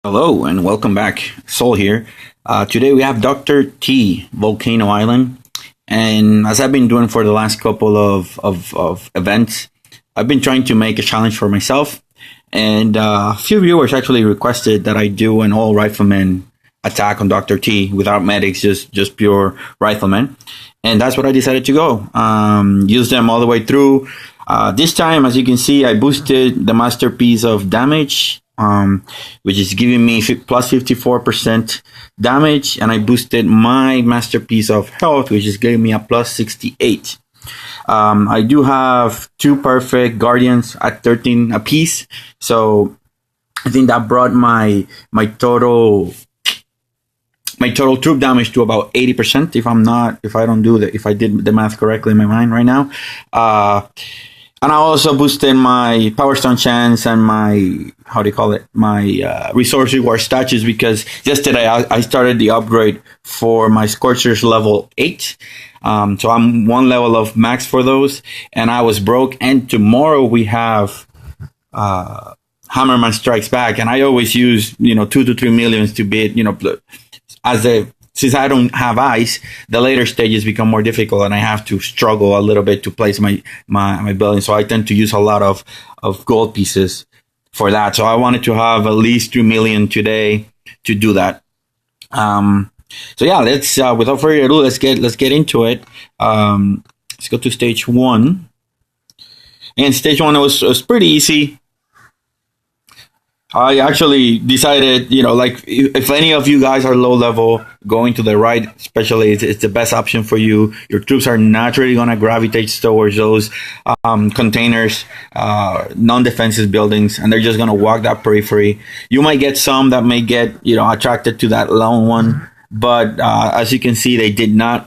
Hello and welcome back. Sol here. Today we have Dr. T Volcano Island, and as I've been doing for the last couple of events, I've been trying to make a challenge for myself. And a few viewers actually requested that I do an all rifleman attack on Dr. T without medics, just pure rifleman, and that's what I decided to go. Use them all the way through. This time, as you can see, I boosted the masterpiece of damage, which is giving me plus 54% damage, and I boosted my masterpiece of health, which is giving me a plus 68. I do have two perfect guardians at 13 apiece, so I think that brought my total troop damage to about 80%. If I did the math correctly in my mind right now. And I also boosted my Power Stone chance and my, my resource reward statues, because yesterday I started the upgrade for my Scorchers level 8. So I'm one level of max for those, and I was broke. And tomorrow we have Hammerman Strikes Back, and I always use 2 to 3 millions to beat since I don't have ice, the later stages become more difficult, and I have to struggle a little bit to place my building. So I tend to use a lot of gold pieces for that. So I wanted to have at least 2 million today to do that. So yeah, let's without further ado, let's get into it. Let's go to stage 1. And stage 1 was pretty easy. I actually decided, if any of you guys are low level, going to the right, especially, it's the best option for you. Your troops are naturally going to gravitate towards those containers, non-defensive buildings, and they're just going to walk that periphery. You might get some that may get, attracted to that lone one, but as you can see, they did not.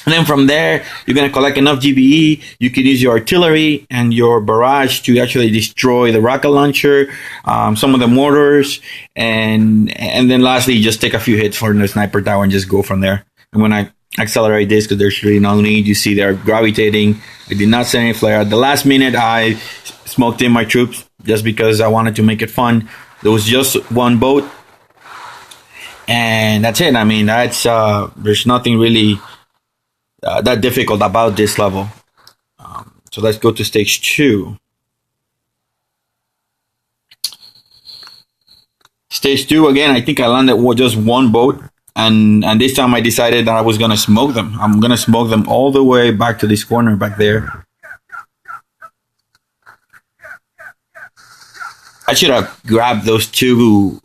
And then from there, you're going to collect enough GBE. You can use your artillery and your barrage to actually destroy the rocket launcher, some of the mortars, and then lastly, just take a few hits for the sniper tower and just go from there. And when I accelerate this, because there's really no need, you see they're gravitating. I did not send any flare. At the last minute, I smoked in my troops just because I wanted to make it fun. There was just one boat, and that's it. I mean, there's nothing really that difficult about this level. So let's go to stage 2. Stage 2, again, I think I landed with just one boat, and this time I decided that I was going to smoke them. I'm going to smoke them all the way back to this corner back there. I should have grabbed those two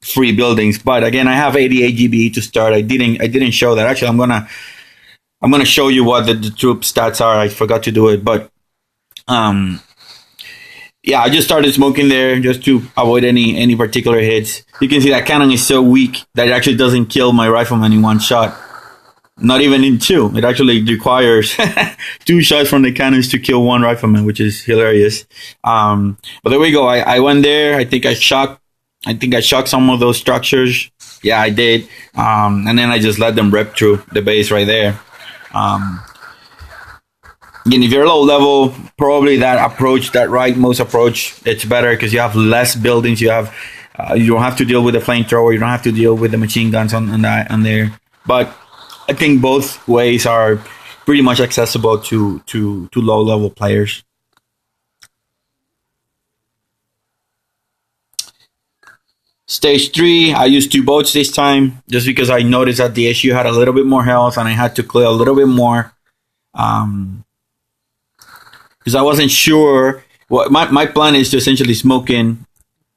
free buildings, but again, I have 88 GBE to start. I didn't show that. Actually, I'm gonna show you what the troop stats are. I forgot to do it, but yeah, I just started smoking there just to avoid any particular hits. You can see that cannon is so weak that it actually doesn't kill my rifleman in one shot. Not even in 2. It actually requires 2 shots from the cannons to kill one rifleman, which is hilarious. But there we go. I went there. I think I shocked some of those structures. Yeah, I did. And then I just let them rip through the base right there. Again, if you're low level, probably that rightmost approach, it's better because you have less buildings. You don't have to deal with the flamethrower. You don't have to deal with the machine guns on there. But I think both ways are pretty much accessible to low level players. Stage 3, I used 2 boats this time, just because I noticed that the issue had a little bit more health and I had to clear a little bit more. Because I wasn't sure. My plan is to essentially smoke in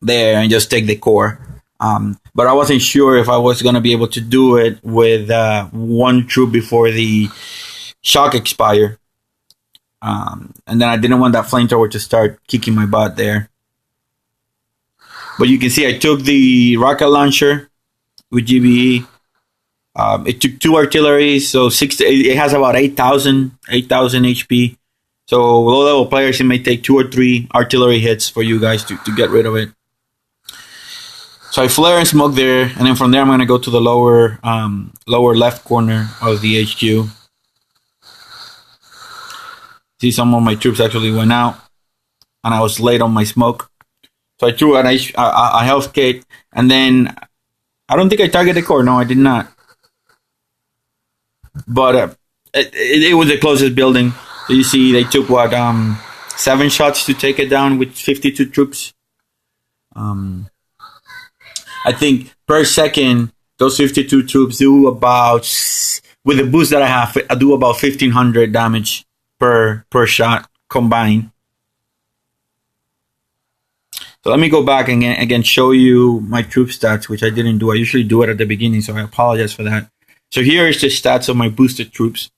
there and just take the core. But I wasn't sure if I was going to be able to do it with one troop before the shock expire. And then I didn't want that flamethrower to start kicking my butt there. But you can see I took the rocket launcher with GBE. It took 2 artillery, so it has about 8,000 HP. So low level players, it may take 2 or 3 artillery hits for you guys to get rid of it. So I flare and smoke there, and then from there I'm going to go to the lower left corner of the HQ. See, some of my troops actually went out, and I was late on my smoke. So I threw a health kit, and then I don't think I targeted the core. No, I did not. But it was the closest building. So you see, they took 7 shots to take it down with 52 troops. I think per second, those 52 troops do about, with the boost that I have, I do about 1,500 damage per shot combined. So let me go back and again show you my troop stats, which I didn't do. I usually do it at the beginning, so I apologize for that. So here is the stats of my boosted troops.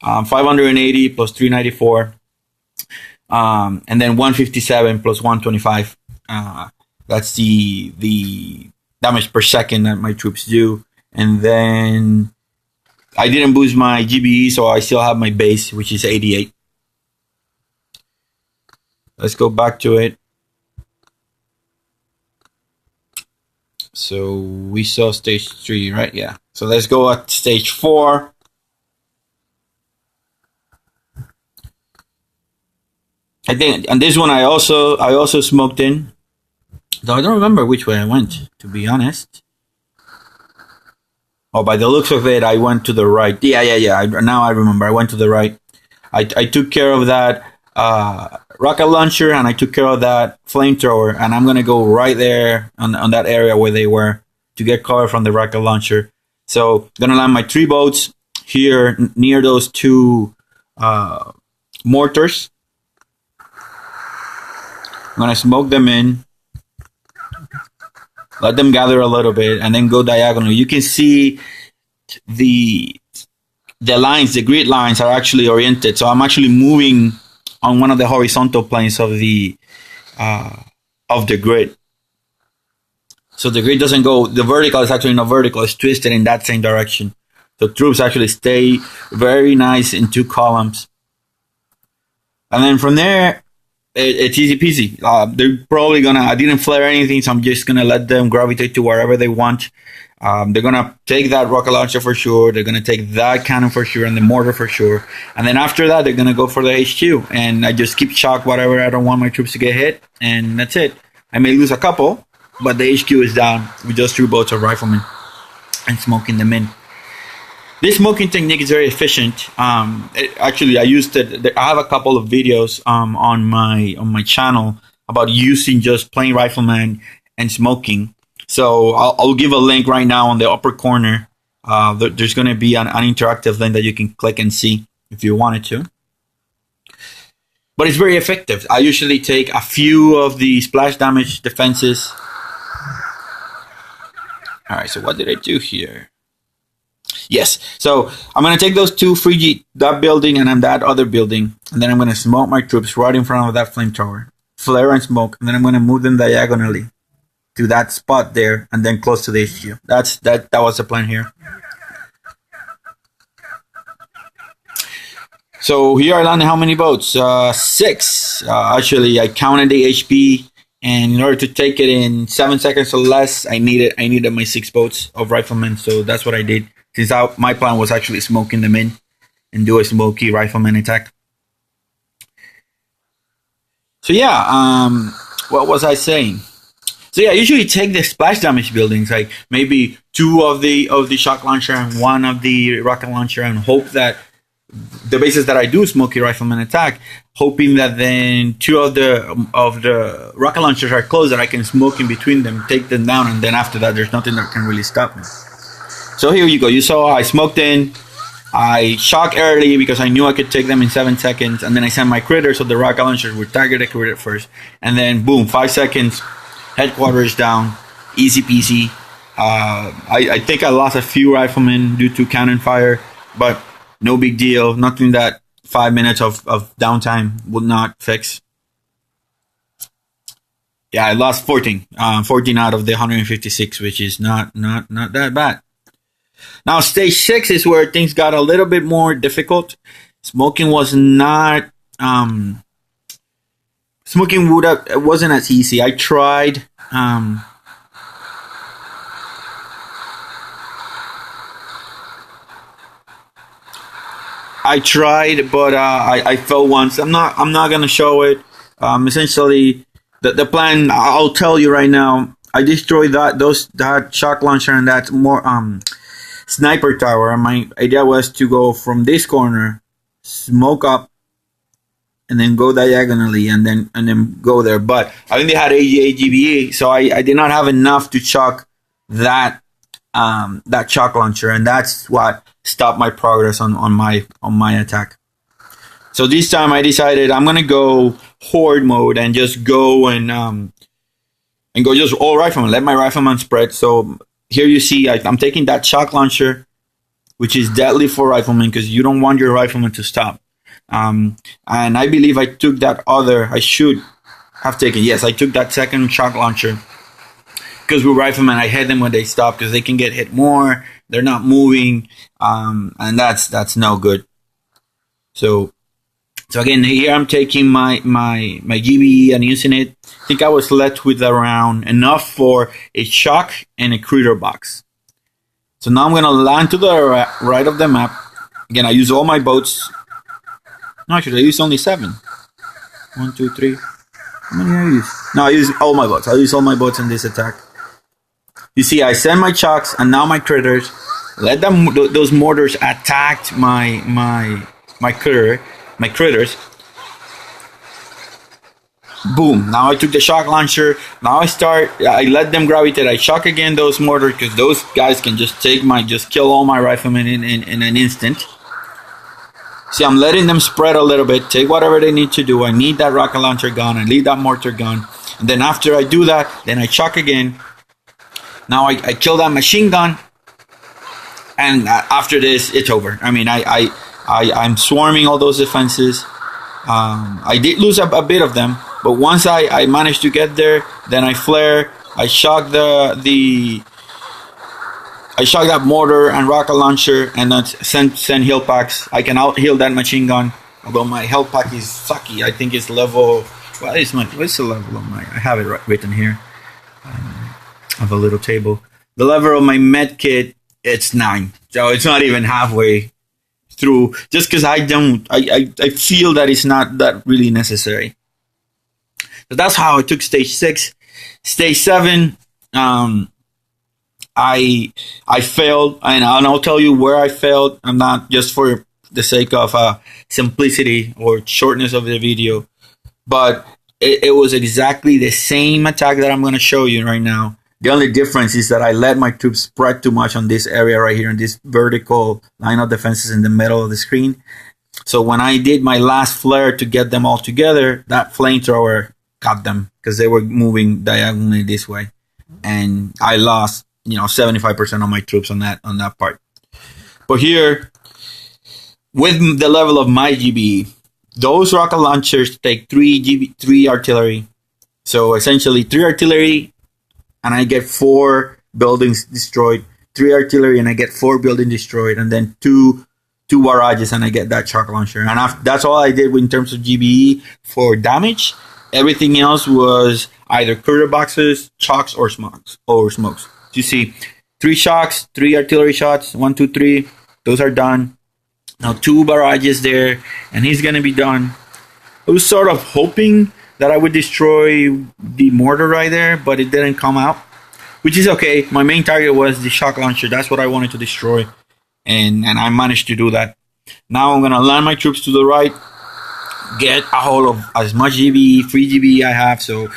580 plus 394. And then 157 plus 125. That's the damage per second that my troops do. And then I didn't boost my GBE, so I still have my base, which is 88. Let's go back to it. So we saw stage 3, right? Yeah. So let's go at stage 4. I think, and this one I also smoked in. Though I don't remember which way I went, to be honest. Oh, by the looks of it, I went to the right. Yeah. Now I remember. I went to the right. I took care of that rocket launcher, and I took care of that flamethrower, and I'm gonna go right there on that area where they were to get cover from the rocket launcher. So gonna land my 3 boats here near those 2 mortars. I'm gonna smoke them in, let them gather a little bit, and then go diagonally. You can see the lines, the grid lines are actually oriented. So I'm actually moving on one of the horizontal planes of the grid. So the grid doesn't go, the vertical is actually not vertical, it's twisted in that same direction. So troops actually stay very nice in 2 columns. And then from there, it's easy peasy. They're probably gonna, I didn't flare anything, so I'm just gonna let them gravitate to wherever they want. They're gonna take that rocket launcher for sure. They're gonna take that cannon for sure, and the mortar for sure. And then after that, they're gonna go for the HQ. And I just keep shock whatever I don't want my troops to get hit, and that's it. I may lose a couple, but the HQ is down with just 2 boats of Rifleman and smoking them in. This smoking technique is very efficient. Actually, I used it. I have a couple of videos on my channel about using just plain Rifleman and smoking. So I'll give a link right now on the upper corner. There's going to be an interactive link that you can click and see if you wanted to. But it's very effective. I usually take a few of the splash damage defenses. All right, so what did I do here? Yes, so I'm going to take those 2 free that building and then that other building, and then I'm going to smoke my troops right in front of that flamethrower, flare and smoke, and then I'm going to move them diagonally to that spot there, and then close to the HQ. That was the plan here. So here I landed how many boats? 6. Actually, I counted the HP, and in order to take it in 7 seconds or less, I needed my 6 boats of Riflemen. So that's what I did. Since my plan was actually smoking them in and do a smoky Rifleman attack. So yeah, what was I saying? So yeah, I usually take the splash damage buildings, like maybe 2 of the shock launcher and 1 of the rocket launcher, and hope that the bases that I do smoky Rifleman attack, hoping that then 2 of the rocket launchers are close, that I can smoke in between them, take them down, and then after that, there's nothing that can really stop me. So here you go. You saw I smoked in, I shocked early because I knew I could take them in 7 seconds, and then I sent my critter, so the rocket launchers would target the critter first, and then boom, 5 seconds, headquarters down, easy peasy. I think I lost a few Riflemen due to cannon fire, but no big deal. Nothing that 5 minutes of downtime would not fix. Yeah, I lost 14 out of the 156, which is not that bad. Now, stage 6 is where things got a little bit more difficult. Smoking was not... smoking it wasn't as easy. I tried... but I fell once. I'm not gonna show it. Essentially, The plan, I'll tell you right now, I destroyed that shock launcher and that more sniper tower. And my idea was to go from this corner, smoke up, and then go diagonally and then go there. But I only had 88 GBE, so I did not have enough to chuck that shock launcher, and that's what stopped my progress on my attack. So this time I decided I'm gonna go horde mode and just go and go just all rifleman. Let my rifleman spread. So here you see I'm taking that shock launcher, which is deadly for riflemen because you don't want your rifleman to stop. And I believe I took that other. I should have taken. Yes, I took that second shock launcher because with riflemen I hit them when they stop because they can get hit more. They're not moving, and that's no good. So again, here I'm taking my GBE and using it. I think I was left with around enough for a shock and a critter box. So now I'm gonna land to the right of the map. Again, I use all my boats. No, actually, I use only 7. 1, 2, 3. How many I use? No, I use all my boats. I use all my boats in this attack. You see, I send my chocks and now my critters. Let them those mortars attack my critters. Boom! Now I took the shock launcher. Now I let them gravitate. I shock again those mortars because those guys can just kill all my riflemen in an instant. See, I'm letting them spread a little bit, take whatever they need to do. I need that rocket launcher gun. I need that mortar gun. And then after I do that, then I shock again. Now I kill that machine gun. And after this, it's over. I mean, I'm swarming all those defenses. I did lose a bit of them. But once I managed to get there, then I flare. I shock I shock that mortar and rocket launcher, and then send heal packs. I can out heal that machine gun, although my health pack is sucky. I think it's level. What's the level of my? I have it written here. I have a little table. The level of my med kit, it's 9, so it's not even halfway through. Just because I feel that it's not that really necessary. So that's how I took stage 6. Stage 7. I failed, and I'll tell you where I failed. I'm not just for the sake of simplicity or shortness of the video, but it was exactly the same attack that I'm going to show you right now. The only difference is that I let my troops spread too much on this area right here in this vertical line of defenses in the middle of the screen. So when I did my last flare to get them all together, that flamethrower got them because they were moving diagonally this way, and I lost 75% of my troops on that part. But here, with the level of my GBE, those rocket launchers take 3 artillery. So essentially 3 artillery, and I get 4 buildings destroyed. 3 artillery, and I get 4 buildings destroyed, and then two barrages, and I get that shock launcher. And that's all I did in terms of GBE for damage. Everything else was either critter boxes, chocks, or smokes. You see, 3 shocks, 3 artillery shots, 1, 2, 3. Those are done. Now 2 barrages there, and he's gonna be done. I was sort of hoping that I would destroy the mortar right there, but it didn't come out, which is okay. My main target was the shock launcher. That's what I wanted to destroy, and I managed to do that. Now I'm gonna land my troops to the right, get a hold of as much GBE, free GBE I have. So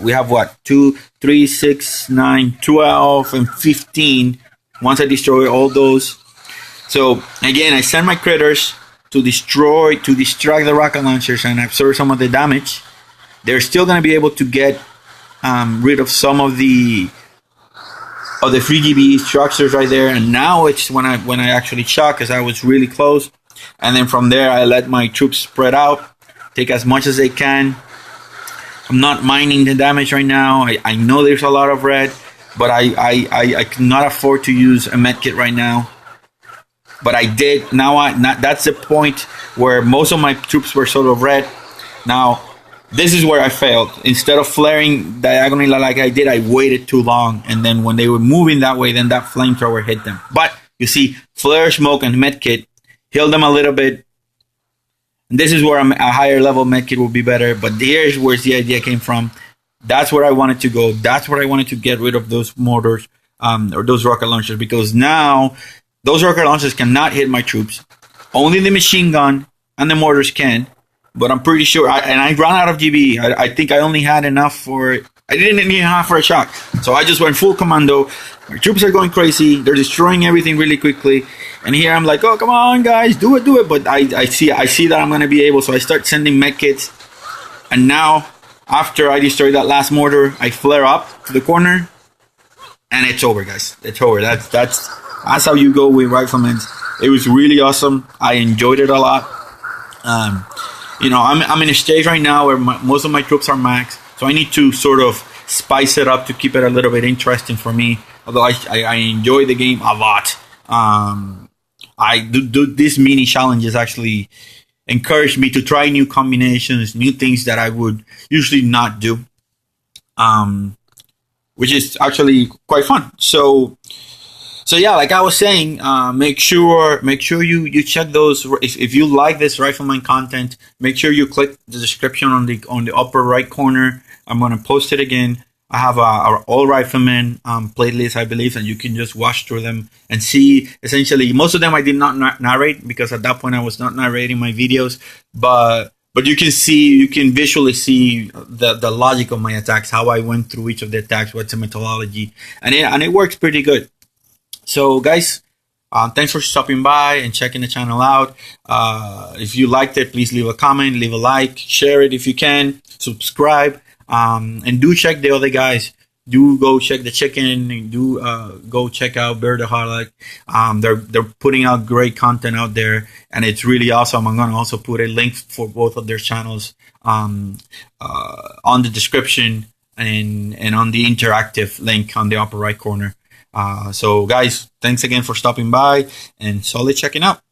we have what? 2, 3, 6, 9, 12, and 15. Once I destroy all those. So again, I send my critters to distract the rocket launchers and absorb some of the damage. They're still going to be able to get rid of some of the free GBE structures right there. And now it's when I actually shot, because I was really close. And then from there, I let my troops spread out, take as much as they can. I'm not minding the damage right now. I know there's a lot of red, but I cannot afford to use a medkit right now. But I did. That's the point where most of my troops were sort of red. Now, this is where I failed. Instead of flaring diagonally like I did, I waited too long. And then when they were moving that way, then that flamethrower hit them. But you see, flare, smoke, and medkit healed them a little bit. And this is where a higher level medkit will be better. But here's where the idea came from. That's where I wanted to go. That's where I wanted to get rid of those mortars, or those rocket launchers, because now those rocket launchers cannot hit my troops. Only the machine gun and the mortars can. But I'm pretty sure, and I ran out of GB. I think I only had enough for, I didn't even have for a shot. So I just went full commando. My troops are going crazy. They're destroying everything really quickly. And here I'm like, oh, come on, guys, do it. But I see that I'm going to be able. So I start sending med kits. And now, after I destroy that last mortar, I flare up to the corner. And it's over, guys. It's over. That's how you go with Rifleman. It was really awesome. I enjoyed it a lot. I'm in a stage right now where most of my troops are max, so I need to sort of spice it up to keep it a little bit interesting for me. Although I enjoy the game a lot. I do these mini challenges actually encourage me to try new combinations, new things that I would usually not do, which is actually quite fun. So yeah, like I was saying, make sure you check those. If you like this Rifleman content, make sure you click the description on the upper right corner. I'm gonna post it again. I have our all Rifleman playlist, I believe, and you can just watch through them and see. Essentially, most of them I did not narrate, because at that point I was not narrating my videos. But you can visually see the logic of my attacks, how I went through each of the attacks, what's the methodology, and it works pretty good. So guys, thanks for stopping by and checking the channel out. If you liked it, please leave a comment, leave a like, share it if you can, subscribe, and do check the other guys. Do go check the chicken. Do go check out Bear the Harlock. They're putting out great content out there, and it's really awesome. I'm gonna also put a link for both of their channels on the description and on the interactive link on the upper right corner. So guys, thanks again for stopping by, and solid checking out.